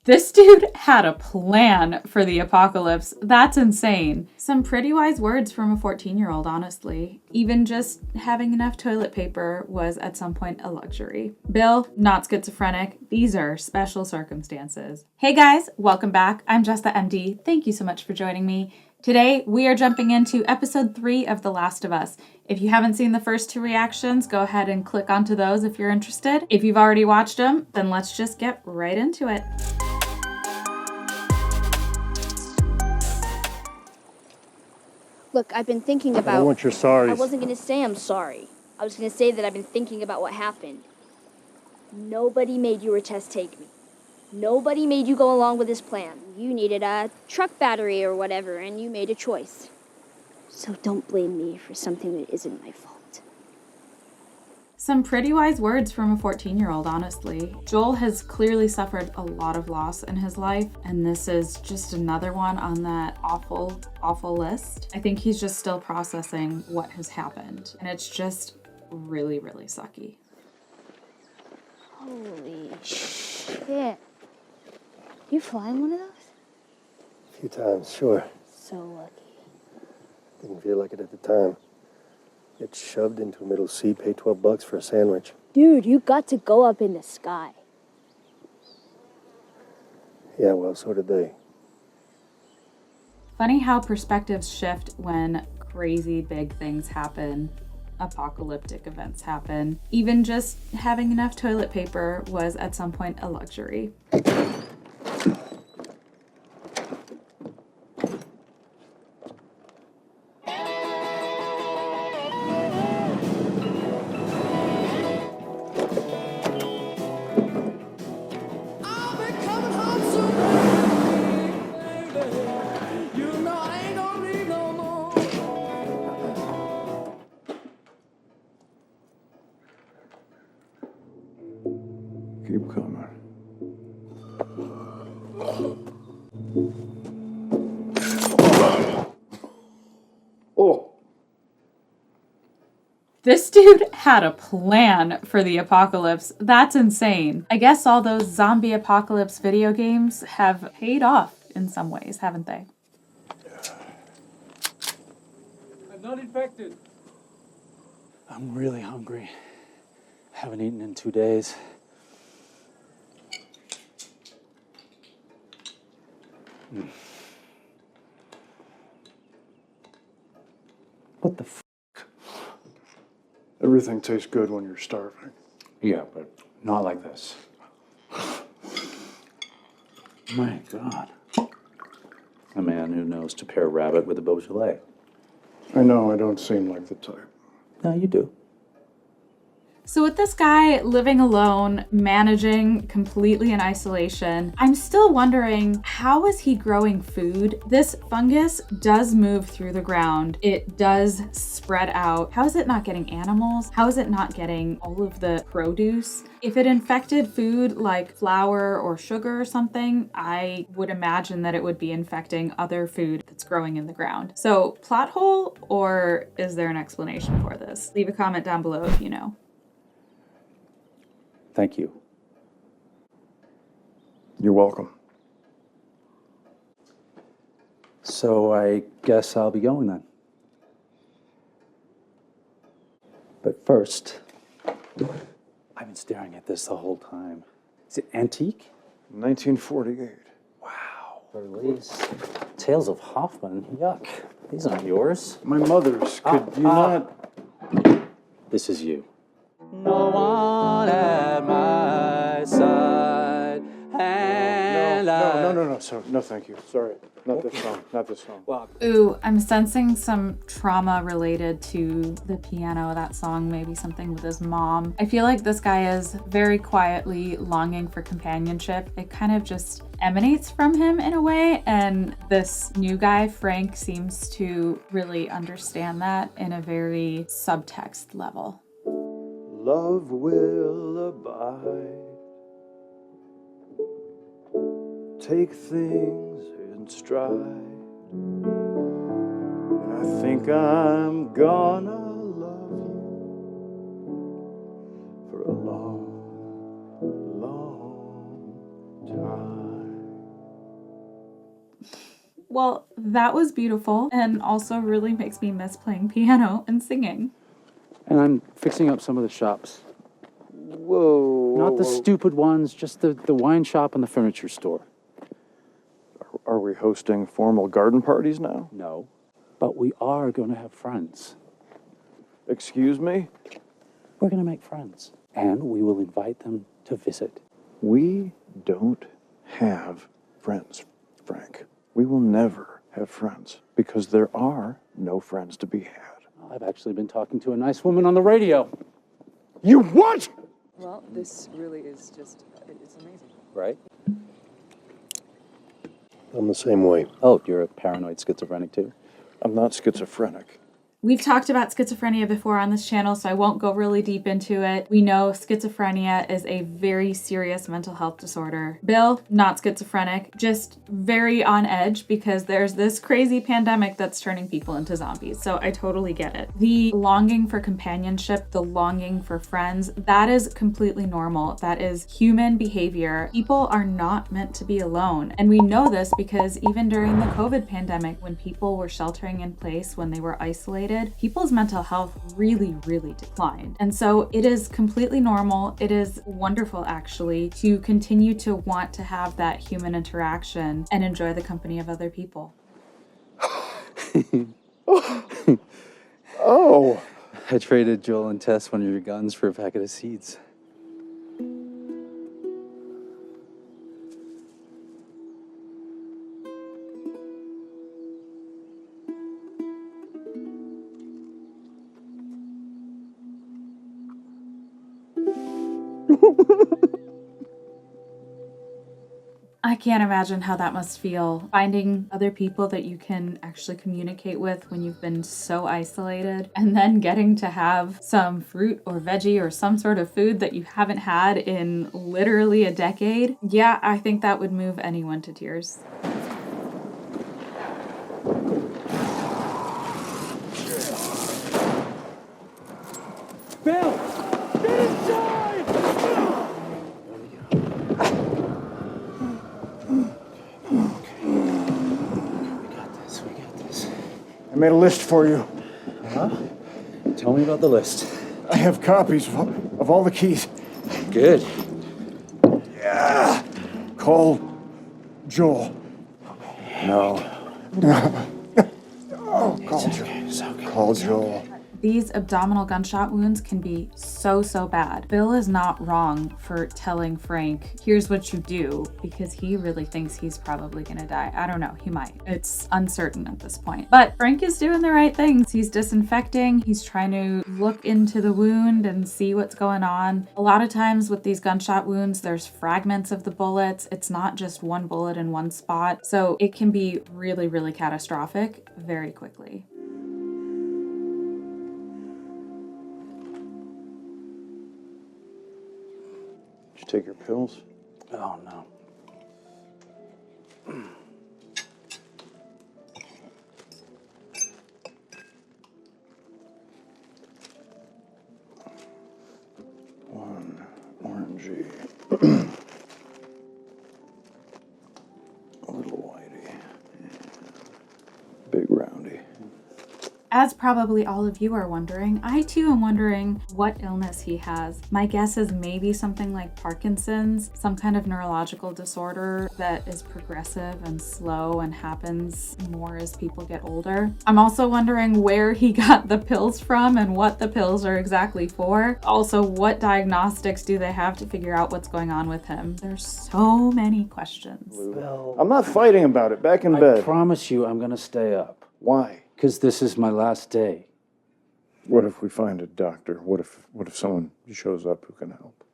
This dude had a plan for the apocalypse. That's insane. Some pretty wise words from a 14-year-old, honestly. Even just having enough toilet paper was at some point a luxury. Bill, not schizophrenic. These are special circumstances. Hey guys, welcome back. I'm Jess the MD. Thank you so much for joining me. Today, we are jumping into episode 3 of The Last of Us. If you haven't seen the first 2 reactions, go ahead and click onto those if you're interested. If you've already watched them, then let's just get right into it. Look, I've been thinking about... I don't want your sorries. I wasn't going to say I'm sorry. I was going to say that I've been thinking about what happened. Nobody made you or Tess take me. Nobody made you go along with this plan. You needed a truck battery or whatever, and you made a choice. So don't blame me for something that isn't my fault. Some pretty wise words from a 14-year-old, honestly. Joel has clearly suffered a lot of loss in his life, and this is just another one on that awful, awful list. I think he's just still processing what has happened, and it's just really, really sucky. Holy shit. You flying one of those? A few times, sure. So lucky. Didn't feel like it at the time. Get shoved into a middle seat, pay $12 for a sandwich. Dude, you got to go up in the sky. Yeah, well, so did they. Funny how perspectives shift when crazy big things happen. Apocalyptic events happen. Even just having enough toilet paper was at some point a luxury. Keep coming. Oh. This dude had a plan for the apocalypse. That's insane. I guess all those zombie apocalypse video games have paid off in some ways, haven't they? I'm not infected. I'm really hungry. Haven't eaten in 2 days. What the f? Everything tastes good when you're starving. Yeah, but not like this. My God. A man who knows to pair rabbit with a Beaujolais. I know I don't seem like the type. No, you do. So with this guy living alone, managing completely in isolation, I'm still wondering, how is he growing food? This fungus does move through the ground. It does spread out. How is it not getting animals? How is it not getting all of the produce? If it infected food like flour or sugar or something, I would imagine that it would be infecting other food that's growing in the ground. So plot hole, or is there an explanation for this? Leave a comment down below if you know. Thank you. You're welcome. So I guess I'll be going then. But first, I've been staring at this the whole time. Is it antique? 1948. Wow. These Tales of Hoffman. Yuck. These aren't yours. My mother's. Could you not? This is you. No one at my side. No, sorry. No, thank you. Sorry. Not this song. Not this song. Well, Ooh, I'm sensing some trauma related to the piano, that song, maybe something with his mom. I feel like this guy is very quietly longing for companionship. It kind of just emanates from him in a way, and this new guy, Frank, seems to really understand that in a very subtext level. Love will abide. Take things in stride. And I think I'm gonna love you for a long, long time. Well, that was beautiful and also really makes me miss playing piano and singing. And I'm fixing up some of the shops. Whoa. Not the stupid ones, just the wine shop and the furniture store. Are we hosting formal garden parties now? No. But we are going to have friends. Excuse me? We're going to make friends. And we will invite them to visit. We don't have friends, Frank. We will never have friends because there are no friends to be had. I've actually been talking to a nice woman on the radio. You what? Well, this really is just, it's amazing. Right? I'm the same way. Oh, you're a paranoid schizophrenic too? I'm not schizophrenic. We've talked about schizophrenia before on this channel, so I won't go really deep into it. We know schizophrenia is a very serious mental health disorder. Bill, not schizophrenic, just very on edge because there's this crazy pandemic that's turning people into zombies. So I totally get it. The longing for companionship, the longing for friends, that is completely normal. That is human behavior. People are not meant to be alone. And we know this because even during the COVID pandemic, when people were sheltering in place, when they were isolated, people's mental health really, really declined. And so it is completely normal. It is wonderful, actually, to continue to want to have that human interaction and enjoy the company of other people. Oh. I traded Joel and Tess one of your guns for a packet of seeds. I can't imagine how that must feel. Finding other people that you can actually communicate with when you've been so isolated, and then getting to have some fruit or veggie or some sort of food that you haven't had in literally a decade. Yeah, I think that would move anyone to tears. Bill! Get inside! I made a list for you. Tell me about the list. I have copies of all the keys. Good. Yeah. Call Joel. No. Oh, call Joel. Call Joel. These abdominal gunshot wounds can be so bad. Bill is not wrong for telling Frank, here's what you do, because he really thinks he's probably gonna die. I don't know, he might. It's uncertain at this point. But Frank is doing the right things. He's disinfecting, he's trying to look into the wound and see what's going on. A lot of times with these gunshot wounds, there's fragments of the bullets. It's not just one bullet in one spot. So it can be really, really catastrophic very quickly. Did you take your pills? Oh, no. One orangey. A little whitey. Big roundy. As probably all of you are wondering, I too am wondering what illness he has. My guess is maybe something like Parkinson's, some kind of neurological disorder that is progressive and slow and happens more as people get older. I'm also wondering where he got the pills from and what the pills are exactly for. Also, what diagnostics do they have to figure out what's going on with him? There's so many questions. Bill, I'm not fighting about it. Back in I bed. promise you I'm going to stay up. Why? Because this is my last day. What if we find a doctor? What if someone shows up who can help?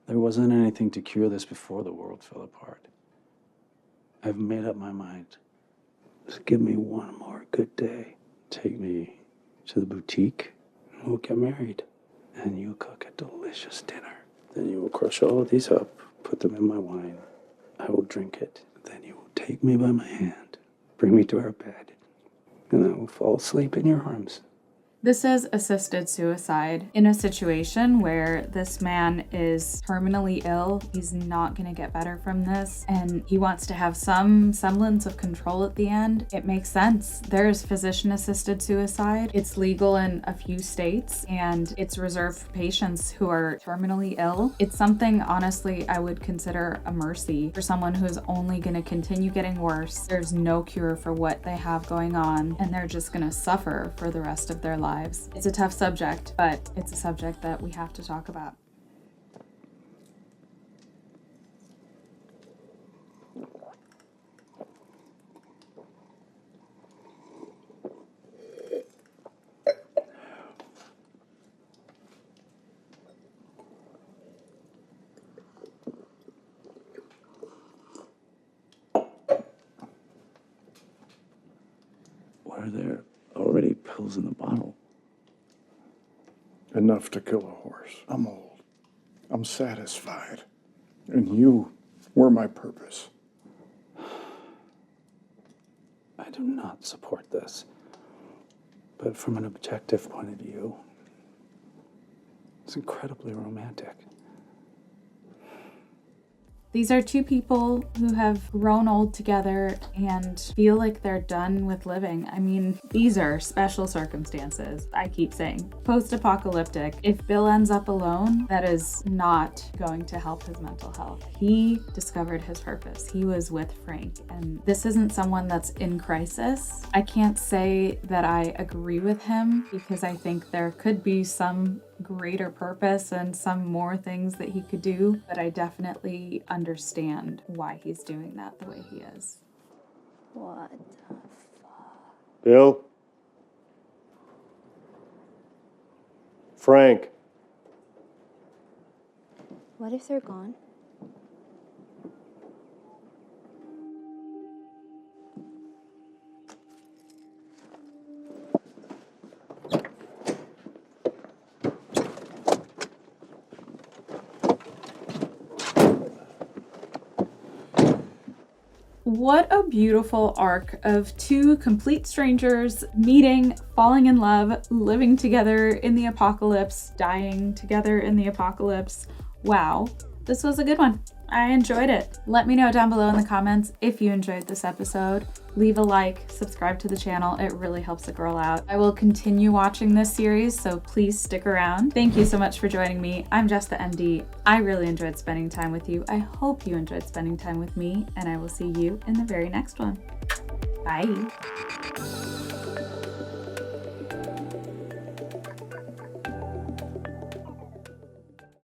There wasn't anything to cure this before the world fell apart. I've made up my mind. Just give me one more good day. Take me to the boutique, and we'll get married. And you'll cook a delicious dinner. Then you will crush all of these up, put them in my wine. I will drink it. Then you will take me by my hand, bring me to our bed, and I will fall asleep in your arms. This is assisted suicide in a situation where this man is terminally ill. He's not going to get better from this, and he wants to have some semblance of control at the end. It makes sense. There's physician-assisted suicide. It's legal in a few states, and it's reserved for patients who are terminally ill. It's something, honestly, I would consider a mercy for someone who's only going to continue getting worse. There's no cure for what they have going on, and they're just going to suffer for the rest of their lives. It's a tough subject, but it's a subject that we have to talk about. Why are there already pills in the bottle? Enough to kill a horse. I'm old. I'm satisfied. And you were my purpose. I do not support this. But from an objective point of view, it's incredibly romantic. These are two people who have grown old together and feel like they're done with living. I mean, these are special circumstances. I keep saying post-apocalyptic. If Bill ends up alone, that is not going to help his mental health. He discovered his purpose. He was with Frank, and this isn't someone that's in crisis. I can't say that I agree with him because I think there could be some greater purpose and some more things that he could do, but I definitely understand why he's doing that the way he is. What the Bill? Frank? What if they're gone? What a beautiful arc of two complete strangers meeting, falling in love, living together in the apocalypse, dying together in the apocalypse. Wow, this was a good one. I enjoyed it. Let me know down below in the comments if you enjoyed this episode. Leave a like, subscribe to the channel. It really helps the girl out. I will continue watching this series, so please stick around. Thank you so much for joining me. I'm Jess the MD. I really enjoyed spending time with you. I hope you enjoyed spending time with me, and I will see you in the very next one. Bye.